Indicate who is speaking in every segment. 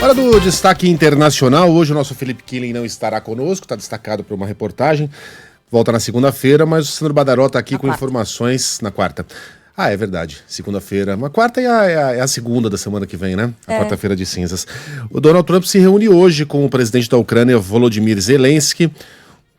Speaker 1: Hora do destaque internacional. Hoje o nosso Felipe Killing não estará conosco, está destacado por uma reportagem. Volta na segunda-feira, mas o Sandro Badaró está aqui com informações na quarta. Ah, é verdade. Segunda-feira. Uma quarta é a segunda da semana que vem, né? A quarta-feira de cinzas. O Donald Trump se reúne hoje com o presidente da Ucrânia, Volodymyr Zelensky.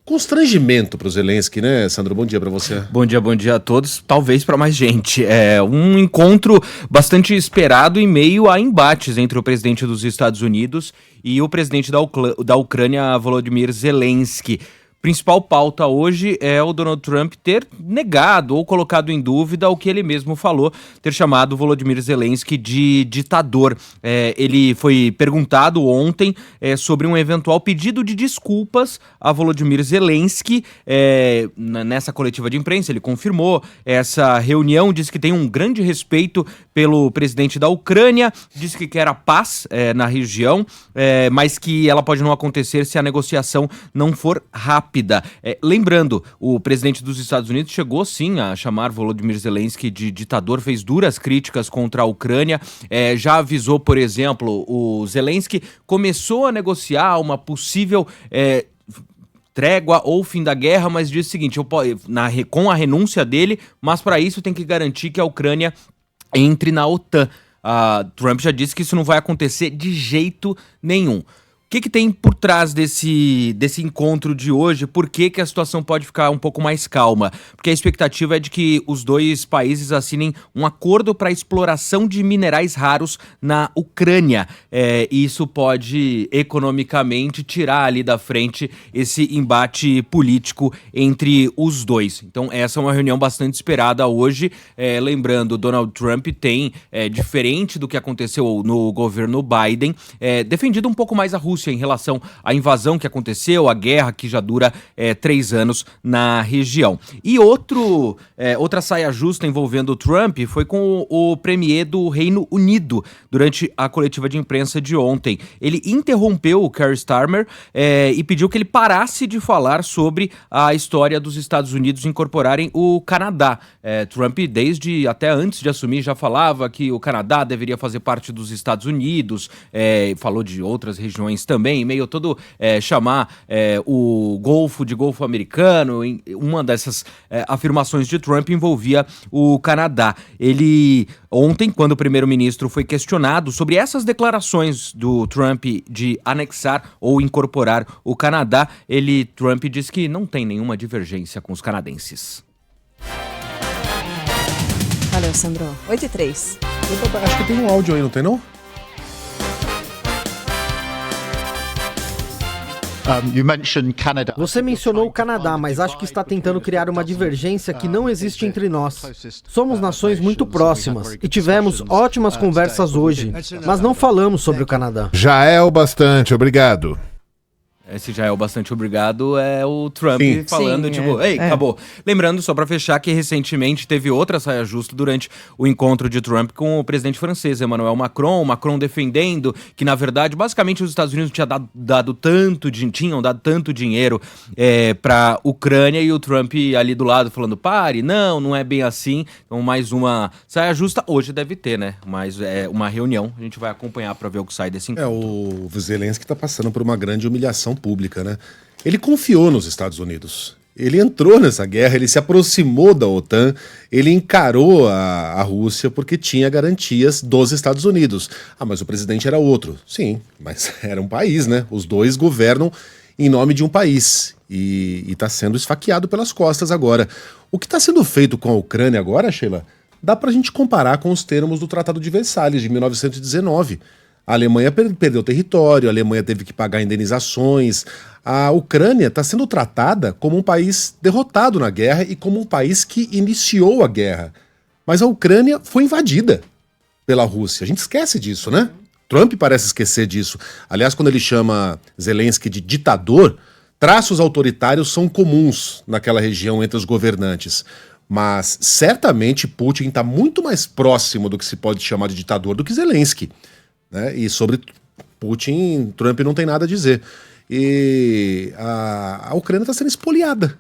Speaker 1: Constrangimento para o Zelensky, né, Sandro? Bom dia para você.
Speaker 2: Bom dia a todos. Talvez para mais gente. É um encontro bastante esperado em meio a embates entre o presidente dos Estados Unidos e o presidente da Ucrânia, Volodymyr Zelensky. Principal pauta hoje é o Donald Trump ter negado ou colocado em dúvida o que ele mesmo falou, ter chamado Volodymyr Zelensky de ditador. Ele foi perguntado ontem sobre um eventual pedido de desculpas a Volodymyr Zelensky. Nessa coletiva de imprensa ele confirmou essa reunião, disse que tem um grande respeito pelo presidente da Ucrânia, disse que quer a paz na região, mas que ela pode não acontecer se a negociação não for rápida. Lembrando, o presidente dos Estados Unidos chegou sim a chamar Volodymyr Zelensky de ditador, fez duras críticas contra a Ucrânia, já avisou, por exemplo, o Zelensky começou a negociar uma possível trégua ou fim da guerra, mas disse o seguinte, com a renúncia dele, mas para isso tem que garantir que a Ucrânia entre na OTAN. Trump já disse que isso não vai acontecer de jeito nenhum. O que tem por trás desse encontro de hoje? Por que a situação pode ficar um pouco mais calma? Porque a expectativa é de que os dois países assinem um acordo para a exploração de minerais raros na Ucrânia. Isso pode, economicamente, tirar ali da frente esse embate político entre os dois. Então, essa é uma reunião bastante esperada hoje. Lembrando, Donald Trump tem, diferente do que aconteceu no governo Biden, defendido um pouco mais a Rússia em relação à invasão que aconteceu, a guerra que já dura 3 anos na região. E outra saia justa envolvendo o Trump foi com o premier do Reino Unido durante a coletiva de imprensa de ontem. Ele interrompeu o Keir Starmer e pediu que ele parasse de falar sobre a história dos Estados Unidos incorporarem o Canadá. Trump, desde até antes de assumir, já falava que o Canadá deveria fazer parte dos Estados Unidos, falou de outras regiões também, meio todo chamar o Golfo de Golfo americano. Uma dessas afirmações de Trump envolvia o Canadá. Ele, ontem, quando o primeiro-ministro foi questionado sobre essas declarações do Trump de anexar ou incorporar o Canadá, Trump disse que não tem nenhuma divergência com os canadenses.
Speaker 3: Valeu, Sandro. 8h03.
Speaker 1: Acho que tem um áudio aí, não tem não?
Speaker 4: Você mencionou o Canadá, mas acho que está tentando criar uma divergência que não existe entre nós. Somos nações muito próximas e tivemos ótimas conversas hoje, mas não falamos sobre o Canadá.
Speaker 5: Já é o bastante, obrigado.
Speaker 2: Esse já é o bastante obrigado, é o Trump falando, acabou. Lembrando, só pra fechar, que recentemente teve outra saia justa durante o encontro de Trump com o presidente francês, Emmanuel Macron. O Macron defendendo que, na verdade, basicamente os Estados Unidos tinham dado tanto dinheiro pra Ucrânia, e o Trump ali do lado falando, pare, não é bem assim. Então, mais uma saia justa. Hoje deve ter, né? Mas é uma reunião, a gente vai acompanhar pra ver o que sai desse encontro.
Speaker 1: O Zelensky tá passando por uma grande humilhação pública, né? Ele confiou nos Estados Unidos. Ele entrou nessa guerra, ele se aproximou da OTAN, ele encarou a Rússia porque tinha garantias dos Estados Unidos. Mas o presidente era outro. Sim, mas era um país, né? Os dois governam em nome de um país e está sendo esfaqueado pelas costas agora. O que está sendo feito com a Ucrânia agora, Sheila, dá pra gente comparar com os termos do Tratado de Versalhes de 1919. A Alemanha perdeu território, a Alemanha teve que pagar indenizações. A Ucrânia está sendo tratada como um país derrotado na guerra e como um país que iniciou a guerra. Mas a Ucrânia foi invadida pela Rússia. A gente esquece disso, né? Trump parece esquecer disso. Aliás, quando ele chama Zelensky de ditador, traços autoritários são comuns naquela região entre os governantes. Mas certamente Putin está muito mais próximo do que se pode chamar de ditador do que Zelensky. Né? E sobre Putin, Trump não tem nada a dizer. E a Ucrânia está sendo espoliada,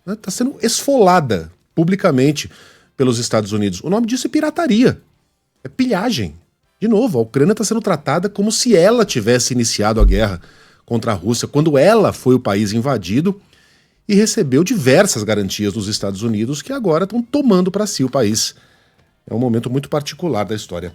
Speaker 1: né? Está sendo esfolada publicamente pelos Estados Unidos. O nome disso é pirataria, é pilhagem. De novo, a Ucrânia está sendo tratada como se ela tivesse iniciado a guerra contra a Rússia, quando ela foi o país invadido e recebeu diversas garantias dos Estados Unidos que agora estão tomando para si o país. É um momento muito particular da história.